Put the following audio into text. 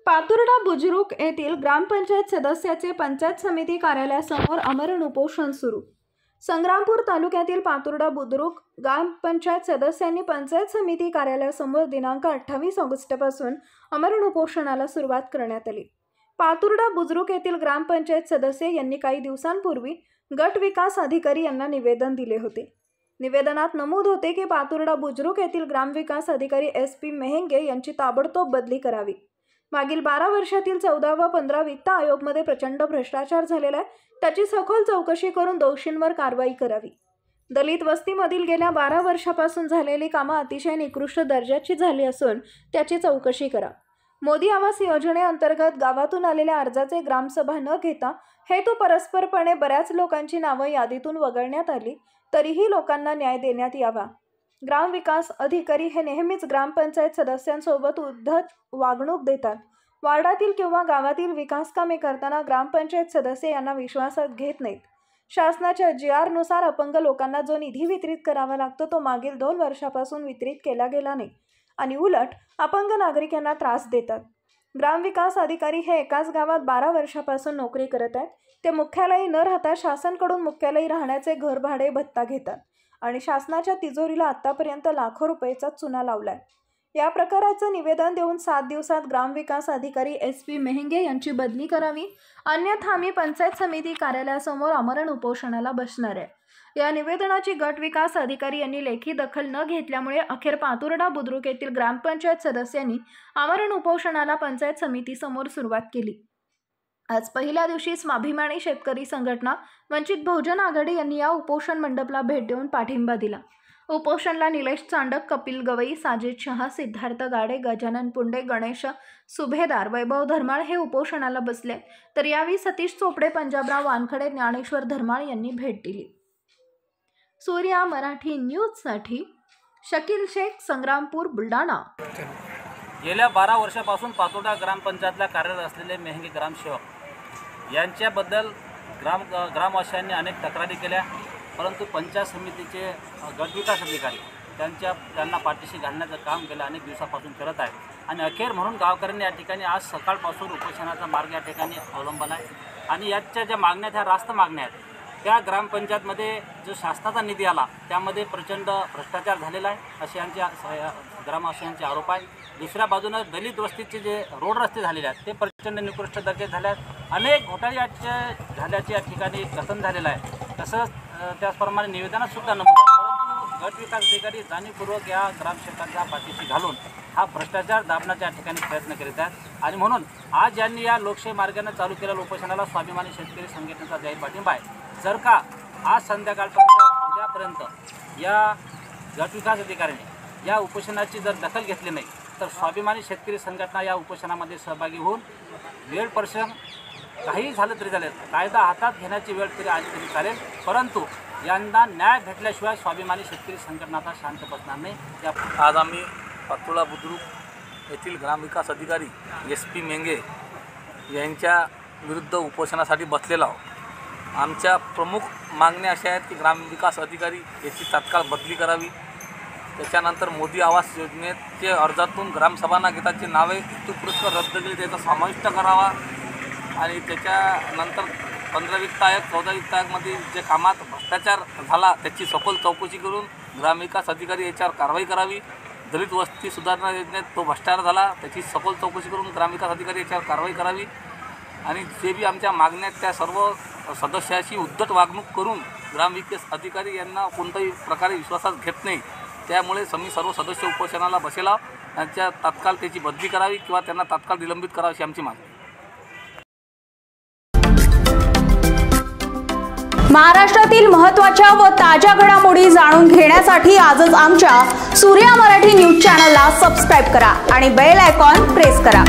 पातुर्डा बुजुर्ग येथील ग्रामपंचायत सदस्याचे पंचायत समिती कार्यालयासमोर आमरण उपोषण सुरू। संग्रामपूर तालुक्यातील पातुर्डा बुद्रुक ग्रामपंचायत सदस्यांनी पंचायत समिती कार्यालयासमोर दिनांक 28 ऑगस्टपासून आमरण उपोषणाला सुरुवात करण्यात आली। पातुर्डा बुद्रुक येथील ग्रामपंचायत सदस्य यांनी काही दिवसांपूर्वी गट विकास अधिकारी यांना निवेदन दिले होते। निवेदनात नमूद होते की पातुर्डा बुद्रुक येथील ग्रामविकास अधिकारी SP मेहेंगे यांची ताबडतोब बदली करावी। मागील 12 वर्षातील 14 व 15 वित्त आयोगमध्ये प्रचंड भ्रष्टाचार झालेला आहे, त्याची सखोल चौकशी करून दोषींवर कारवाई करावी। दलित वस्तीमधील गेल्या 12 वर्षापासून झालेली कामं अतिशय निकृष्ट दर्जाची झाली असून त्याची चौकशी करा। मोदी आवास योजनेअंतर्गत गावातून आलेल्या अर्जाचे ग्रामसभा न घेता हेतू परस्परपणे बऱ्याच लोकांची नावं यादीतून वगळण्यात आली, तरीही लोकांना न्याय देण्यात यावा। ग्रामविकास अधिकारी हे नेहमीच ग्रामपंचायत सदस्यांसोबत उद्धट वागणूक देतात। वार्डातील किंवा गावातील विकास कामे करताना ग्रामपंचायत सदस्य यांना विश्वासात घेत नाहीत। शासनाच्या GR नुसार अपंग लोकांना जो निधी वितरित करावा लागतो तो मागील 2 वर्षापासून वितरित केला गेला नाही आणि उलट अपंग नागरिकांना त्रास देतात। ग्रामविकास अधिकारी हे एकाच गावात 12 वर्षापासून नोकरी करत आहेत। ते मुख्यालयी न राहता शासनाकडून मुख्यालयी राहण्याचे घर भाडे भत्ता घेतात आणि शासनाच्या तिजोरीला आतापर्यंत लाखो रुपयाचा चुना लावलाय। या प्रकाराचं निवेदन देऊन 7 दिवसात ग्रामविकास अधिकारी SP मेहेंगे यांची बदली करावी, अन्यथा आम्ही पंचायत समिती कार्यालयासमोर आमरण उपोषणाला बसणार आहे। या निवेदनाची गट विकास अधिकारी यांनी लेखी दखल न घेतल्यामुळे अखेर पातुर्डा बुद्रुक येथील ग्रामपंचायत सदस्यांनी आमरण उपोषणाला पंचायत समितीसमोर सुरुवात केली। आज पहिल्या दिवशी स्वाभिमानी शेतकरी संघटना, वंचित बहुजन आघाडी यांनी या उपोषण मंडपला भेट देऊन पाठिंबा दिला। उपोषणला निलेश चांडक, कपिल गवई, साजिद शहा, सिद्धार्थ गाडे, गजानन पुंडे, गणेश सुभेदार, वैभव धर्माळ हे उपोषणाला बसले, तर यावेळी सतीश चोपडे, पंजाबराव वानखडे, ज्ञानेश्वर धर्माळ यांनी भेट दिली। सूर्या मराठी न्यूजसाठी शकील शेख, संग्रामपूर, बुलढाणा। गेल्या 12 वर्षापासून पातुर्डा ग्रामपंचायतला कार्यरत असलेले मेहेंगे ग्रामसेवक यांच्याबद्दल ग्रामवासियांनी अनेक तक्रारी केल्या, परंतु पंचायत समितीचे गटविकास अधिकारी त्यांना पाठीशी घालण्याचं काम गेल्या अनेक दिवसापासून करत आहेत आणि अखेर म्हणून गावकऱ्यांनी या ठिकाणी आज सकाळपासून उपोषणाचा मार्ग या ठिकाणी अवलंबला आहे आणि याच्या ज्या मागण्या ह्या रास्त मागण्या आहेत। त्या ग्रामपंचायतमध्ये जो शासनाचा निधी आला त्यामध्ये प्रचंड भ्रष्टाचार झालेला आहे असे यांच्या ग्रामवासियांचे आरोप आहे। दुसऱ्या बाजूने दलित वस्तीचे जे रोड रस्ते झालेले आहेत ते प्रचंड निकृष्ट दर्जाचे झाले आहेत। अनेक घोटाळे झाल्याचे या ठिकाणी कथन झालेलं आहे। तसंच त्याचप्रमाणे निवेदनात सुद्धा नमूद आहे, परंतु गट विकास अधिकारी जाणीवपूर्वक या ग्रामसेवकांच्या पाठीशी घालून हा भ्रष्टाचार दाबण्याचा या ठिकाणी प्रयत्न करीत आहेत आणि म्हणून आज यांनी या लोकशाही मार्गाने चालू केलेल्या उपोषणाला स्वाभिमानी शेतकरी संघटनेचा जाहीर पाठिंबा आहे। जर का आज संध्याकाळपर्यंत उद्यापर्यंत या गट विकास अधिकाऱ्यांनी या उपोषणाची जर दखल घेतली नाही तर स्वाभिमानी शेतकरी संघटना या उपोषणामध्ये सहभागी होऊन वेळ प्रसंग काही झालं तरी चालेल, कायदा हातात घेण्याची वेळ तरी आली तरी चालेल, परंतु यांना न्याय भेटल्याशिवाय स्वाभिमानी शेतकरी संघटनाचा शांत बसणार नाही। आज आम्ही पातुर्डा बुद्रुक येथील ग्रामविकास अधिकारी SP मेहेंगे यांच्या विरुद्ध उपोषणासाठी बसलेलो आहोत। आमच्या प्रमुख मागण्या अशा आहेत की ग्रामविकास अधिकारी याची तात्काळ बदली करावी, त्याच्यानंतर मोदी आवास योजनेचे अर्जातून ग्रामसभा न घेताची नावे हेतुपुरस्सर रद्द केली त्याचा समाविष्ट करावा आणि त्याच्यानंतर 15 वित्त आयोग 14 वित्त आयोगमध्ये जे कामात भ्रष्टाचार झाला त्याची सखोल चौकशी करून ग्रामविकास अधिकारी याच्यावर कारवाई करावी। दलित वस्ती सुधारणा योजनेत तो भ्रष्टाचार झाला त्याची सखोल चौकशी करून ग्रामविकास अधिकारी याच्यावर कारवाई करावी आणि जे बी आमच्या मागण्या त्या सर्व सदस्याशी उद्धट वागणूक करून ग्रामविकास अधिकारी यांना कोणत्याही प्रकारे विश्वासात घेत नाही, त्यामुळे आम्ही सर्व सदस्य उपोषणाला बसेला त्यांच्या तात्काळ त्याची बदली करावी किंवा त्यांना तात्काळ निलंबित करावी अशी आमची मागणी। महाराष्ट्रातील महत्त्वाच्या व ताज्या घडामोडी जाणून घेण्यासाठी आजच आमच्या सूर्या मराठी न्यूज चॅनलला सबस्क्राईब करा आणि बेल आयकॉन प्रेस करा।